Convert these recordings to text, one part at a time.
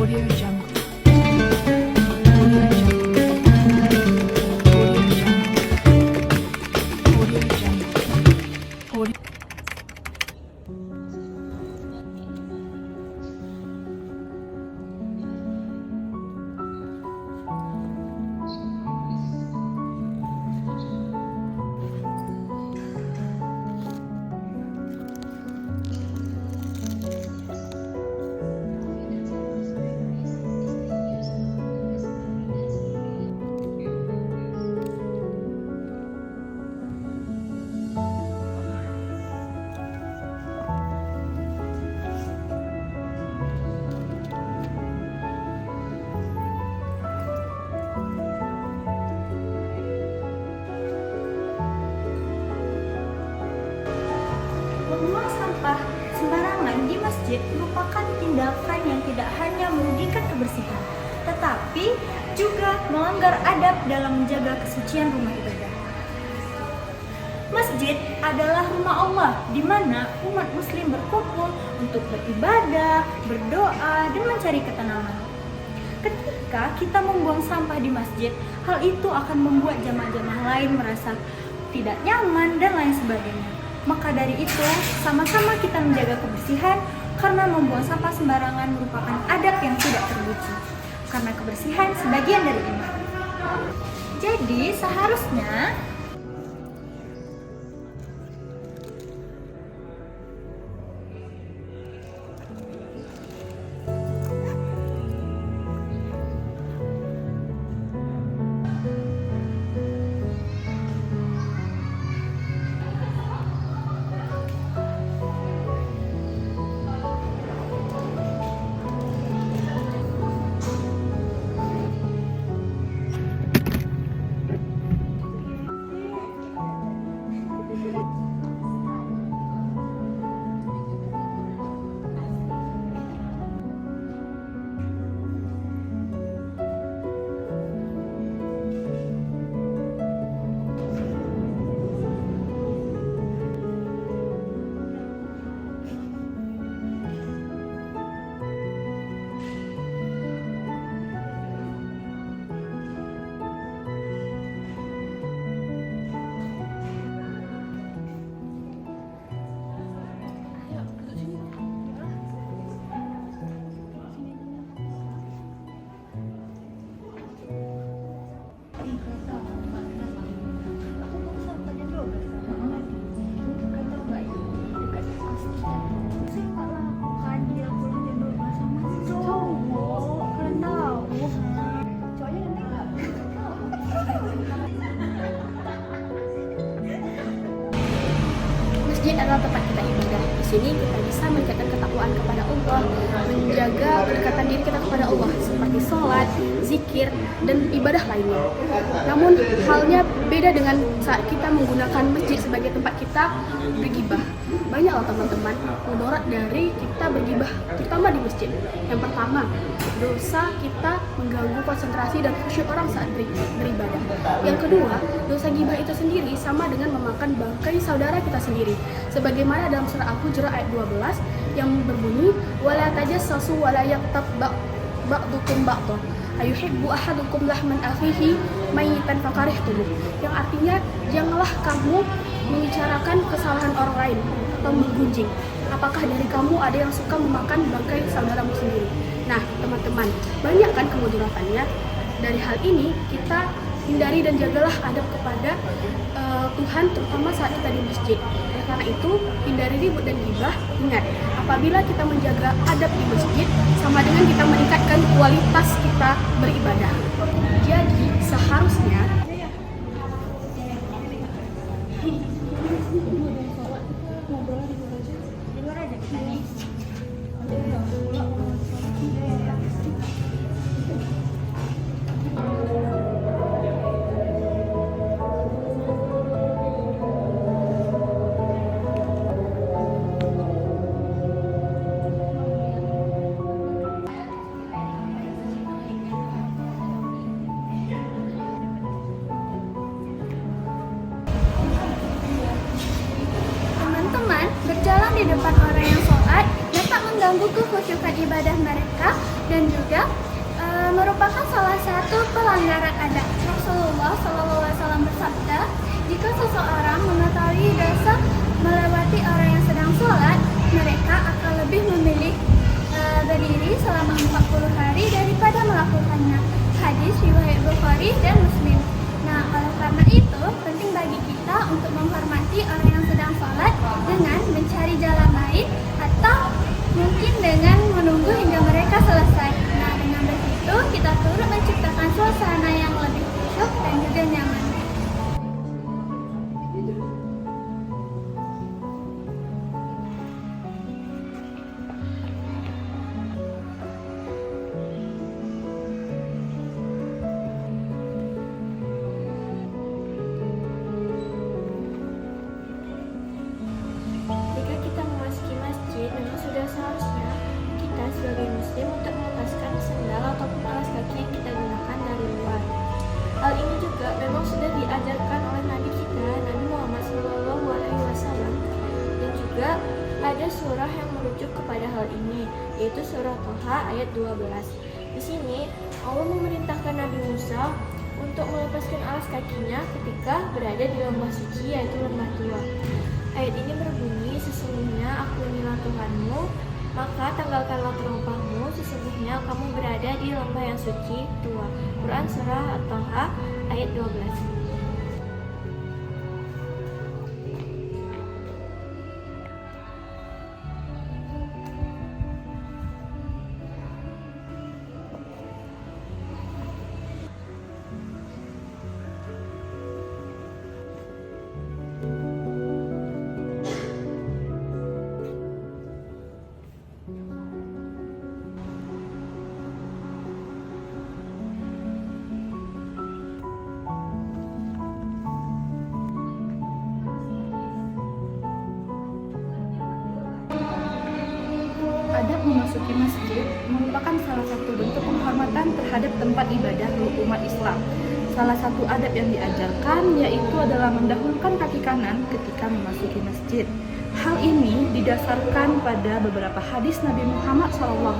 Audio Jungle. Audio Jungle. Audio Jungle. Audio Jungle. Audio. Membuang sampah sembarangan di masjid merupakan tindakan yang tidak hanya merugikan kebersihan, tetapi juga melanggar adab dalam menjaga kesucian rumah ibadah. Masjid adalah rumah Allah, di mana umat muslim berkumpul untuk beribadah, berdoa, dan mencari ketenangan. Ketika kita membuang sampah di masjid, hal itu akan membuat jamaah-jamaah lain merasa tidak nyaman dan lain sebagainya. Maka dari itu, sama-sama kita menjaga kebersihan, karena membuang sampah sembarangan merupakan adab yang tidak terpuji. Karena kebersihan sebagian dari iman. Jadi seharusnya masjid adalah tempat kita ibadah. Di sini kita bisa meningkatkan ketakwaan kepada Allah, menjaga kedekatan diri kita kepada Allah seperti sholat, zikir, dan ibadah lainnya. Namun halnya beda dengan saat kita menggunakan masjid sebagai tempat kita bergibah. Banyaklah teman-teman mudarat dari kita bergibah, terutama di masjid. Yang pertama, dosa kita mengganggu konsentrasi dan khusyuk orang saat beribadah. Yang kedua, dosa gibah itu sendiri sama dengan memakan bangkai saudara kita sendiri. Sebagaimana dalam surah Al-Hujurat ayat 12 yang berbunyi, "Wala tajassasu wa la yaghtab ba'dukum ba'dhan. Ayuhibbu ahadukum lahman akhihi mayyitan fakarihtum." Yang artinya, janganlah kamu membicarakan kesalahan orang lain atau menggunjing. Apakah dari kamu ada yang suka memakan bangkai saudaramu sendiri? Nah, teman-teman, banyak kan kemudaratannya. Dari hal ini, kita hindari dan jagalah adab kepada Tuhan, terutama saat kita di masjid. Oleh karena itu, hindari ribut dan gibah. Ingat, apabila kita menjaga adab di masjid, sama dengan kita meningkatkan kualitas kita beribadah. Jadi, seharusnya di depan orang yang sholat dapat mengganggu kekhusyukan ibadah mereka dan juga merupakan salah satu pelanggaran adab. Rasulullah SAW bersabda, jika seseorang mengetahui dosa melewati orang yang sedang sholat, mereka akan lebih memilih berdiri selama 40 hari daripada melakukannya. Hadis riwayat Bukhari dan Muslim. Nah, oleh karena itu, penting bagi kita untuk menghormati orang yang sedang sholat dengan mencari jalan lain atau mungkin dengan menunggu hingga mereka selesai. Nah, dengan begitu kita turut menciptakan suasana yang lebih khusyuk dan juga nyaman. Jika kita memasuki masjid, memang sudah seharusnya kita sebagai muslim untuk melepaskan sendal ataupun alas kaki yang kita gunakan dari luar. Hal ini juga memang sudah diajarkan oleh Nabi kita, Nabi Muhammad SAW, dan juga ada surah yang merujuk kepada hal ini, yaitu surah Toha ayat 12. Di sini Allah memerintahkan Nabi Musa untuk melepaskan alas kakinya ketika berada di lembah suci, yaitu lembah Tua. Ayat ini berbunyi, sesungguhnya aku inilah Tuhanmu, maka tanggalkanlah terompahmu, sesungguhnya kamu berada di lembah yang suci Tua. Quran Surah At-Taha ayat 12. Adab memasuki masjid merupakan salah satu bentuk penghormatan terhadap tempat ibadah umat Islam. Salah satu adab yang diajarkan yaitu adalah mendahulukan kaki kanan ketika memasuki masjid. Hal ini didasarkan pada beberapa hadis Nabi Muhammad SAW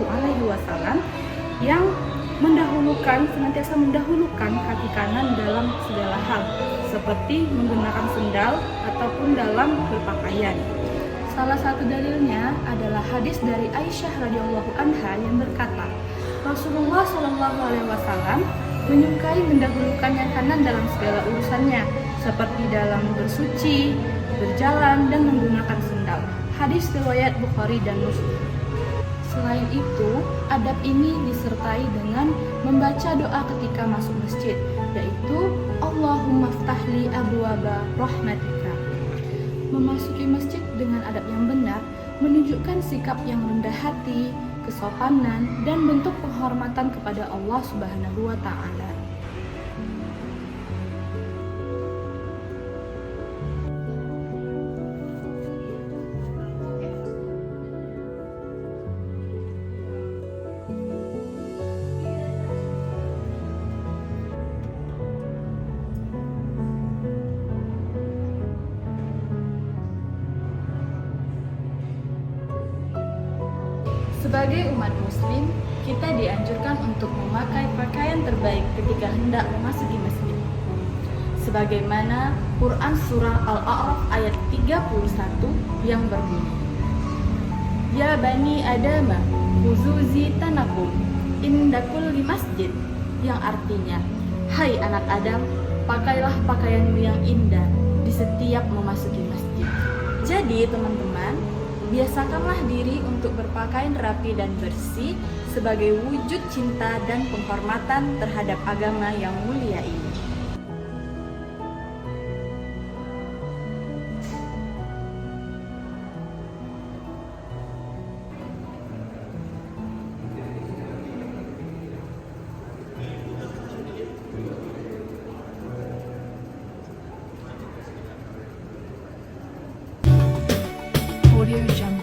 yang senantiasa mendahulukan kaki kanan dalam segala hal, seperti menggunakan sendal ataupun dalam berpakaian. Salah satu dalilnya adalah hadis dari Aisyah radhiyallahu anha yang berkata, Rasulullah SAW menyukai mendahulukan yang kanan dalam segala urusannya, seperti dalam bersuci, berjalan, dan menggunakan sendal. Hadis riwayat Bukhari dan Muslim. Selain itu, adab ini disertai dengan membaca doa ketika masuk masjid, yaitu Allahumma ftahli abwaba rahmatika. Memasuki masjid dengan adab yang benar menunjukkan sikap yang rendah hati, kesopanan, dan bentuk penghormatan kepada Allah Subhanahu wa Ta'ala. Sebagai umat muslim, kita dianjurkan untuk memakai pakaian terbaik ketika hendak memasuki masjid. Sebagaimana Quran Surah Al-A'raf ayat 31 yang berbunyi, Ya Bani Adama, khuzu zitanakum inda kulli masjid, yang artinya, Hai anak Adam, pakailah pakaianmu yang indah di setiap memasuki masjid. Jadi teman-teman, biasakanlah diri untuk berpakaian rapi dan bersih sebagai wujud cinta dan penghormatan terhadap agama yang mulia ini. Audio Jungle.